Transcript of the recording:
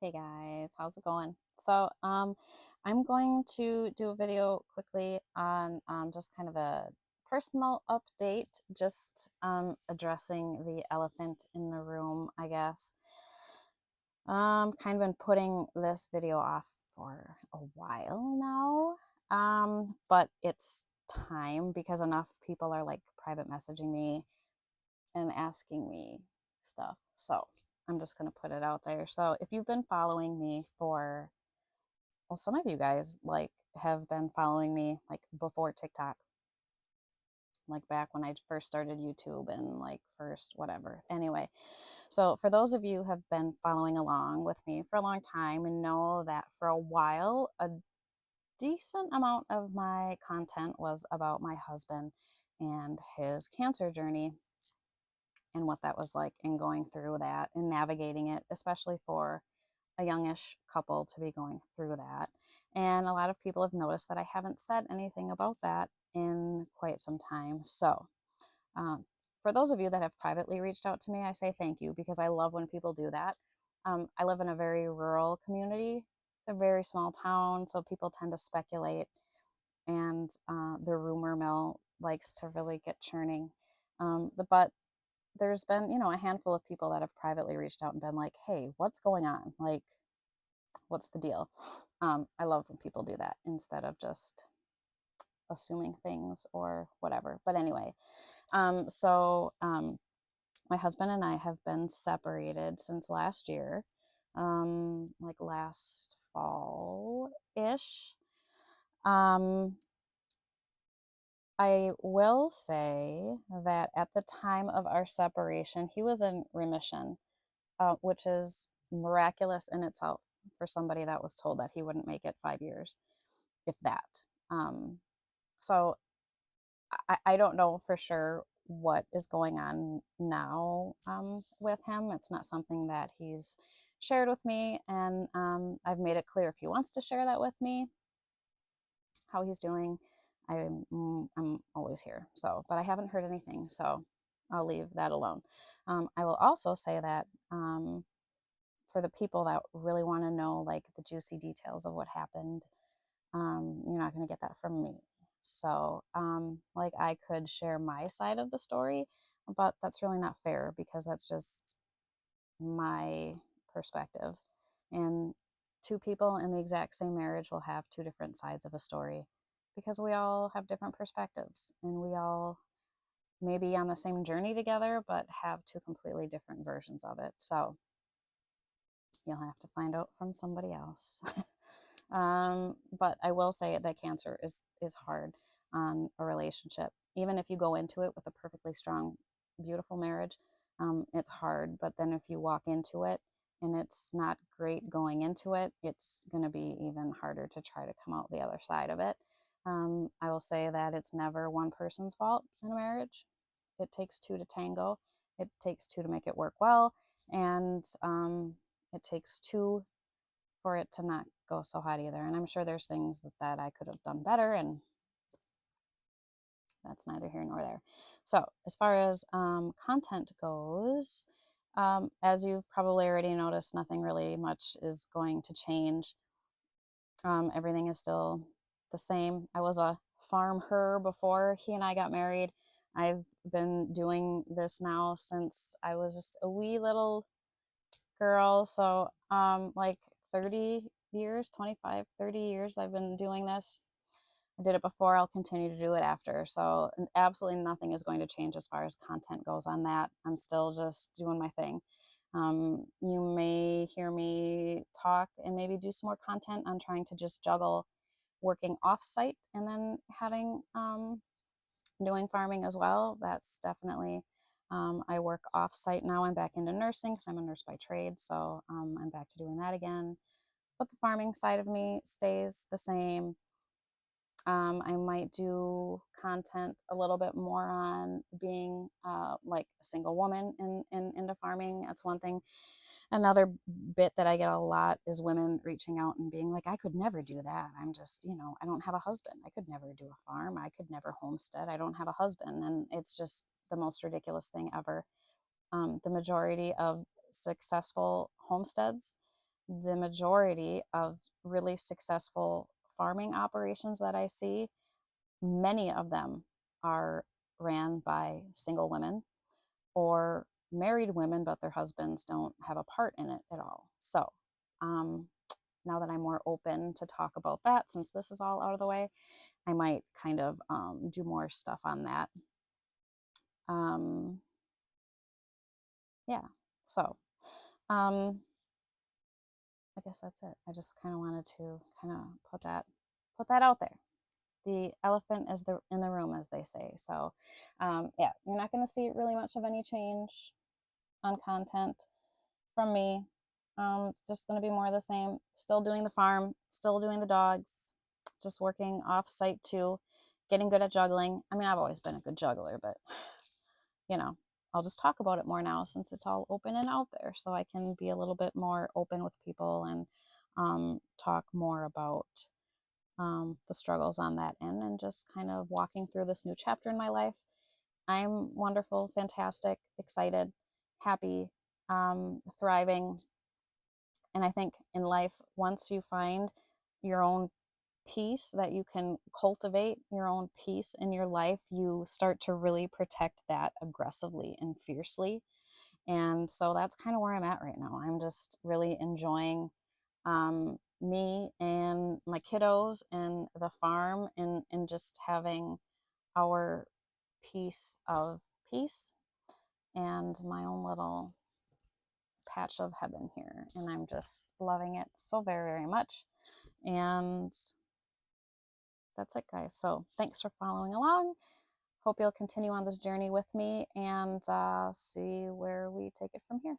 Hey guys, how's it going? I'm going to do a video quickly on just kind of a personal update, just addressing the elephant in the room, I guess. Kind of been putting this video off for a while now, but it's time because enough people are like private messaging me and asking me stuff. So I'm just going to put it out there. So if you've been following me for, well, some of you guys like have been following me like before TikTok, like back when I first started YouTube and like first whatever. Anyway, so for those of you who have been following along with me for a long time and know that for a while, a decent amount of my content was about my husband and his cancer journey and what that was like and going through that and navigating it, especially for a youngish couple to be going through that. And a lot of people have noticed that I haven't said anything about that in quite some time. So, um, for those of you that have privately reached out to me, I say thank you because I love when people do that. I live in a very rural community, it's a very small town, so people tend to speculate, and the rumor mill likes to really get churning. But there's been, a handful of people that have privately reached out and been like, hey, what's going on? Like, what's the deal? I love when people do that instead of just assuming things or whatever. But anyway, my husband and I have been separated since last year, like last fall ish. Um, I will say that at the time of our separation, he was in remission, which is miraculous in itself for somebody that was told that he wouldn't make it 5 years, if that. Um, so I don't know for sure what is going on now with him. It's not something that he's shared with me, and I've made it clear if he wants to share that with me, how he's doing, I'm always here. So, but I haven't heard anything, so I'll leave that alone. I will also say that for the people that really want to know like the juicy details of what happened, you're not going to get that from me. So, like I could share my side of the story, but that's really not fair because that's just my perspective. And two people in the exact same marriage will have two different sides of a story because we all have different perspectives and we all may be on the same journey together, but have two completely different versions of it. So you'll have to find out from somebody else. But I will say that cancer is hard on a relationship. Even if you go into it with a perfectly strong, beautiful marriage, it's hard. But then if you walk into it and it's not great going into it, it's going to be even harder to try to come out the other side of it. I will say that it's never one person's fault in a marriage. It takes two to tango. It takes two to make it work well, and it takes two for it to not go so hot either. And I'm sure there's things that I could have done better, and that's neither here nor there. So, as far as content goes, as you've probably already noticed, nothing really much is going to change. Everything is still the same. I was a farm her before he and I got married. I've been doing this now since I was just a wee little girl. So, like 30 years, 25, 30 years, I've been doing this. I did it before, I'll continue to do it after. So, absolutely nothing is going to change as far as content goes on that. I'm still just doing my thing. You may hear me talk and maybe do some more content on trying to just juggle working off site and then having doing farming as well. That's definitely, I work off site now. I'm back into nursing because I'm a nurse by trade. So I'm back to doing that again. But the farming side of me stays the same. I might do content a little bit more on being like a single woman into farming. That's one thing. Another bit that I get a lot is women reaching out and being like, I could never do that. I'm just, I don't have a husband. I could never do a farm. I could never homestead. I don't have a husband. And it's just the most ridiculous thing ever. The majority of successful homesteads the majority of really successful farming operations that I see, many of them are ran by single women or married women, but their husbands don't have a part in it at all. So, um, now that I'm more open to talk about that, since this is all out of the way, I might kind of do more stuff on that. Um, yeah. So, um, I guess that's it. I just kind of wanted to kind of put that out there. The elephant is in the room, as they say. So, yeah, you're not going to see really much of any change on content from me. It's just going to be more of the same. Still doing the farm, still doing the dogs, just working off site too, getting good at juggling. I mean, I've always been a good juggler, but you know, I'll just talk about it more now since it's all open and out there. So I can be a little bit more open with people and talk more about the struggles on that end and just kind of walking through this new chapter in my life. I'm wonderful, fantastic, excited, happy, thriving. And I think in life, once you find your own peace, that you can cultivate your own peace in your life, you start to really protect that aggressively and fiercely. And so that's kind of where I'm at right now. I'm just really enjoying me and my kiddos and the farm and just having our piece of peace and my own little patch of heaven here. And I'm just loving it so very, very much. And that's it, guys. So thanks for following along. Hope you'll continue on this journey with me and see where we take it from here.